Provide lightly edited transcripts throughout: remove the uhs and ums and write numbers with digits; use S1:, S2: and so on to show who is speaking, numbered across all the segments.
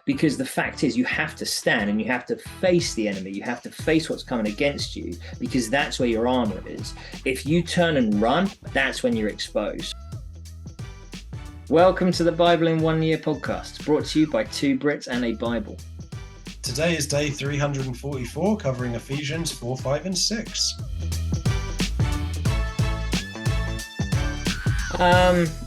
S1: because the fact is you have to stand and you have to face the enemy. You have to face what's coming against you, because that's where your armor is. If you turn and run, that's when you're exposed. Welcome to the Bible in 1 Year podcast, brought to you by two Brits and a Bible.
S2: Today is day 344, covering Ephesians 4, 5 and 6.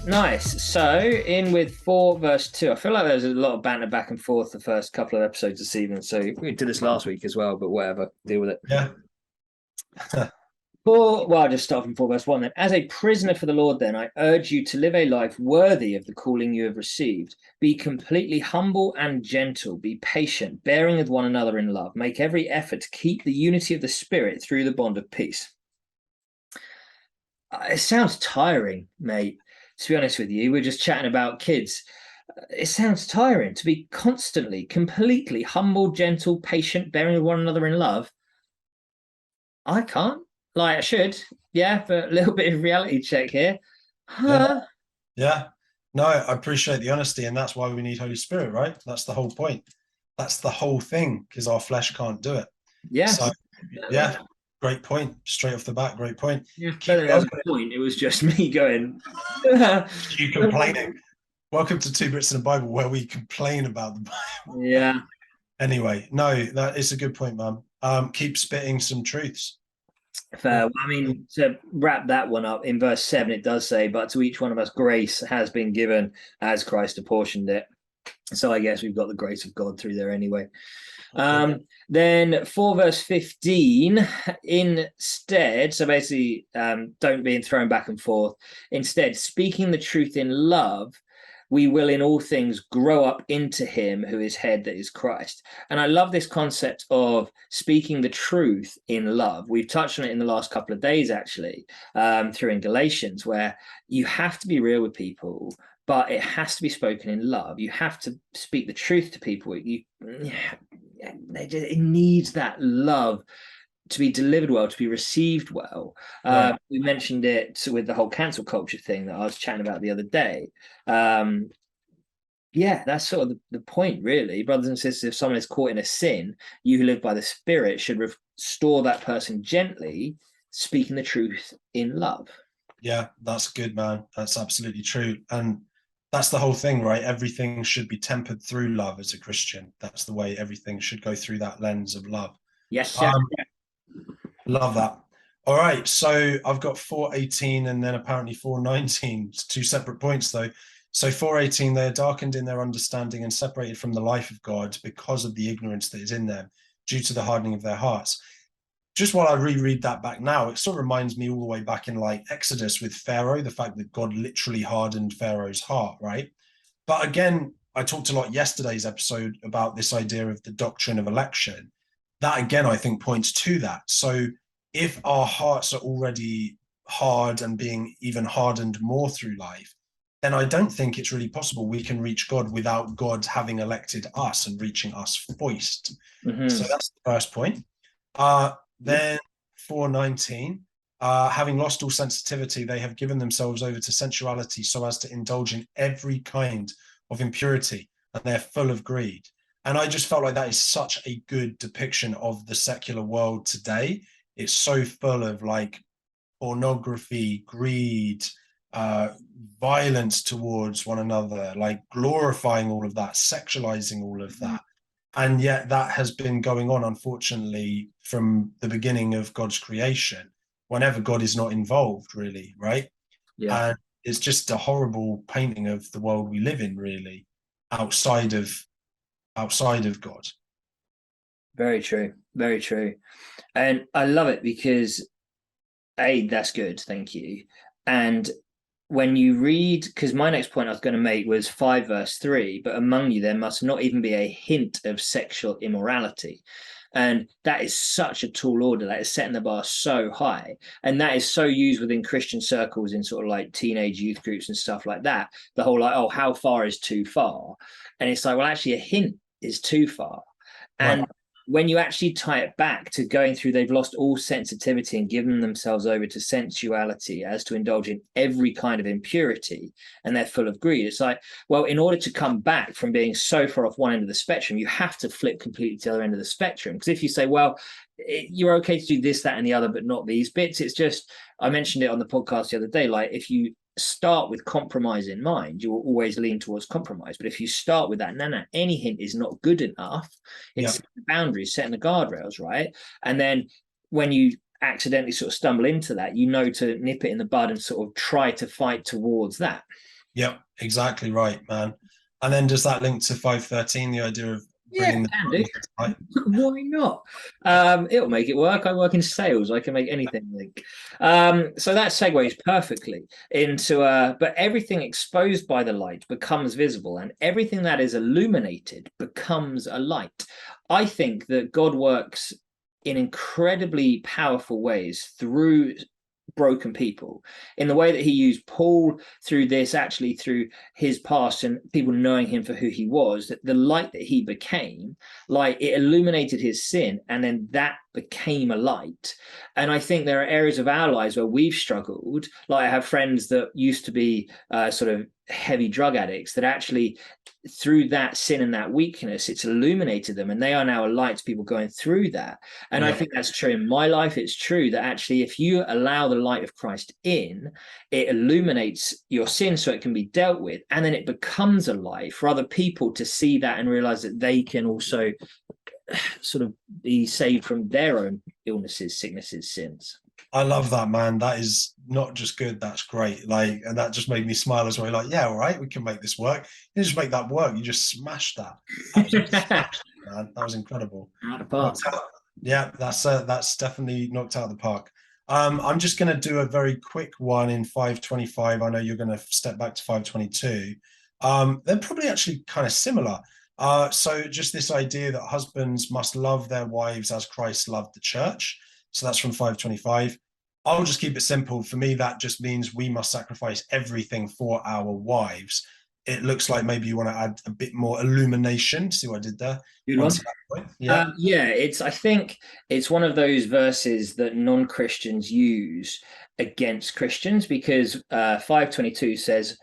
S1: Nice. So in with 4 verse 2. I feel like there's a lot of banter back and forth the first couple of episodes this evening. So we did this last week as well, but whatever, deal with it.
S2: Yeah.
S1: I'll just start from 4 verse 1 then. As a prisoner for the Lord, then, I urge you to live a life worthy of the calling you have received. Be completely humble and gentle. Be patient, bearing with one another in love. Make every effort to keep the unity of the Spirit through the bond of peace. It sounds tiring, mate, to be honest with you. We're just chatting about kids. It sounds tiring to be constantly, completely humble, gentle, patient, bearing with one another in love. I can't. Like, I should, yeah, but a little bit of reality check here.
S2: Yeah. No, I appreciate the honesty, and that's why we need Holy Spirit, right? That's the whole point. That's the whole thing, because our flesh can't do it.
S1: Yeah.
S2: So, yeah, great point. Straight off the bat, great point.
S1: Yeah, that was a point. It was just me going.
S2: You complaining. Welcome to Two Brits and a Bible, where we complain about the Bible.
S1: Yeah.
S2: Anyway, no, that is a good point, man. Keep spitting some truths.
S1: Fair. I mean, to wrap that one up, in verse 7, it does say, but to each one of us grace has been given as Christ apportioned it. So I guess we've got the grace of God through there anyway. Then 4 verse 15, instead, so basically, don't be thrown back and forth. Instead, speaking the truth in love, we will in all things grow up into him who is head, that is Christ. And I love this concept of speaking the truth in love. We've touched on it in the last couple of days, actually, through in Galatians, where you have to be real with people, but it has to be spoken in love. You have to speak the truth to people. It needs that love to be delivered well, to be received well. Right. We mentioned it with the whole cancel culture thing that I was chatting about the other day. Yeah, that's sort of the point, really. Brothers and sisters, if someone is caught in a sin, you who live by the Spirit should restore that person gently, speaking the truth in love.
S2: Yeah, that's good, man. That's absolutely true. And that's the whole thing, right? Everything should be tempered through love as a Christian. That's the way everything should go, through that lens of love.
S1: Yes,
S2: love that. All right, so I've got 4:18 and then apparently 4:19. It's 2 separate points, though. So 4:18, they are darkened in their understanding and separated from the life of God because of the ignorance that is in them, due to the hardening of their hearts. Just while I reread that back now, it sort of reminds me all the way back in like Exodus with Pharaoh, the fact that God literally hardened Pharaoh's heart, right? But again, I talked a lot yesterday's episode about this idea of the doctrine of election. That again, I think, points to that. So if our hearts are already hard and being even hardened more through life, then I don't think it's really possible we can reach God without God having elected us and reaching us first. Mm-hmm. So that's the first point. Then 4:19, having lost all sensitivity, they have given themselves over to sensuality so as to indulge in every kind of impurity, and they're full of greed. And I just felt like that is such a good depiction of the secular world today. It's so full of like pornography, greed, violence towards one another, like glorifying all of that, sexualizing all of that. And yet that has been going on, unfortunately, from the beginning of God's creation, whenever God is not involved, really, right? Yeah. And it's just a horrible painting of the world we live in, really, outside of God.
S1: Very true. Very true. And I love it because, A, that's good. Thank you. And when you read, because my next point I was going to make was 5 verse 3, but among you there must not even be a hint of sexual immorality. And that is such a tall order. That is setting the bar so high. And that is so used within Christian circles in sort of like teenage youth groups and stuff like that. The whole like, oh, how far is too far? And it's like, well, actually a hint is too far. And when you actually tie it back to going through, they've lost all sensitivity and given themselves over to sensuality as to indulge in every kind of impurity, and they're full of greed. It's like, well, in order to come back from being so far off one end of the spectrum, you have to flip completely to the other end of the spectrum. Because if you say, well, you're okay to do this, that, and the other, but not these bits, it's just, I mentioned it on the podcast the other day, like if you start with compromise in mind, you will always lean towards compromise. But if you start with that, no, any hint is not good enough, it's the boundaries, setting the guardrails, right? And then when you accidentally sort of stumble into that, you know to nip it in the bud and sort of try to fight towards that.
S2: Yep, exactly right, man. And then does that link to 513, the idea of bringing
S1: the right? Why not? It'll make it work. I work in sales. I can make anything link. So that segues perfectly into but everything exposed by the light becomes visible, and everything that is illuminated becomes a light. I think that God works in incredibly powerful ways through broken people, in the way that he used Paul through this, actually through his past and people knowing him for who he was, that the light that he became, like, it illuminated his sin, and then that became a light. And I think there are areas of our lives where we've struggled. Like, I have friends that used to be sort of heavy drug addicts, that actually through that sin and that weakness, it's illuminated them, and they are now a light to people going through that. And I think that's true in my life. It's true that actually if you allow the light of Christ in, it illuminates your sin so it can be dealt with, and then it becomes a light for other people to see that and realize that they can also sort of be saved from their own illnesses, sicknesses, sins.
S2: I love that, man. That is not just good, that's great. Like, and that just made me smile as well. Like, yeah, all right, we can make this work. You just make that work. You just smashed that. Man, that was incredible.
S1: Out of park.
S2: Yeah, that's definitely knocked out of the park. I'm just going to do a very quick one in 525. I know you're going to step back to 522. They're probably actually kind of similar. So just this idea that husbands must love their wives as Christ loved the church. So that's from 525. I'll just keep it simple. For me, that just means we must sacrifice everything for our wives. It looks like maybe you want to add a bit more illumination. See what I did there?
S1: Yeah. I think it's one of those verses that non-Christians use against Christians, because 522 says,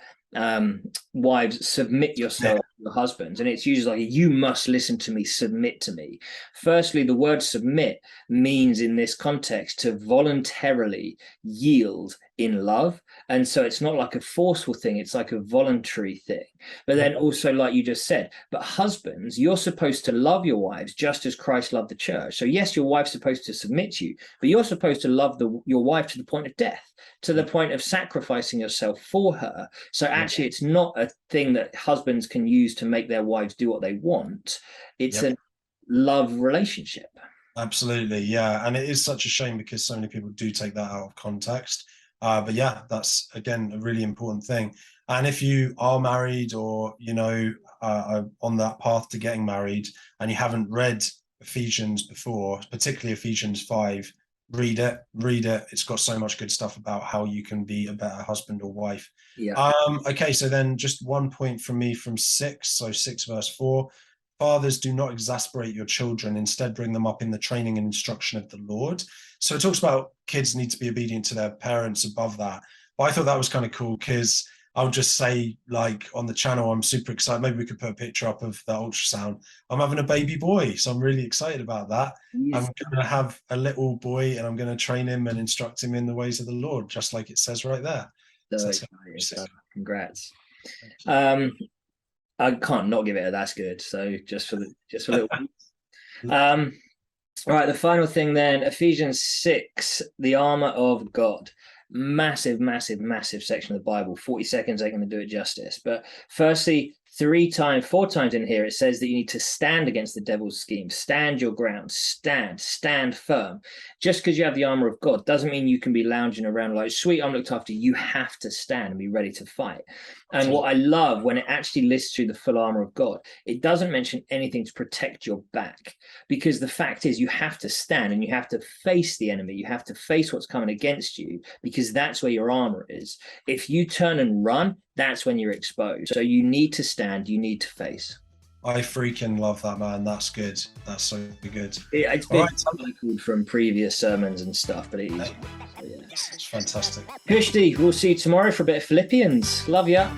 S1: wives, submit yourself to your husbands, and it's usually like, you must listen to me, submit to me. Firstly, the word submit means in this context to voluntarily yield in love, and so it's not like a forceful thing, it's like a voluntary thing. But then also, like you just said, but husbands, you're supposed to love your wives just as Christ loved the church. So yes, your wife's supposed to submit to you, but you're supposed to love your wife to the point of death, to the point of sacrificing yourself for her. So actually, it's not a thing that husbands can use to make their wives do what they want. It's a love relationship.
S2: Absolutely, yeah. And it is such a shame because so many people do take that out of context. But yeah, that's, again, a really important thing. And if you are married, or, you know, on that path to getting married, and you haven't read Ephesians before, particularly Ephesians 5, read it. It's got so much good stuff about how you can be a better husband or wife. Okay, so then just 1 point from me from 6, so 6 verse 4. Fathers, do not exasperate your children, instead bring them up in the training and instruction of the Lord. So it talks about kids need to be obedient to their parents above that. But I thought that was kind of cool, because I'll just say, like, on the channel, I'm super excited. Maybe we could put a picture up of the ultrasound. I'm having a baby boy, so I'm really excited about that. Yes. I'm going to have a little boy, and I'm going to train him and instruct him in the ways of the Lord, just like it says right there.
S1: So congrats. I can't not give it a that's good. So just for a little. All right, the final thing then, Ephesians 6, the armour of God. Massive section of the Bible. 40 seconds ain't going to do it justice. But firstly, 4 times in here, it says that you need to stand against the devil's scheme. Stand your ground. Stand firm. Just because you have the armor of God doesn't mean you can be lounging around like, sweet, I'm looked after. You have to stand and be ready to fight. And what I love, when it actually lists through the full armor of God, it doesn't mention anything to protect your back, because the fact is you have to stand and you have to face the enemy. You have to face what's coming against you, because that's where your armor is. If you turn and run, that's when you're exposed. So you need to stand, you need to face.
S2: I freaking love that, man. That's good. That's so good.
S1: It's
S2: All
S1: been
S2: right.
S1: recycled from previous sermons and stuff, but it is.
S2: It's fantastic.
S1: Kushti, we'll see you tomorrow for a bit of Philippians. Love ya.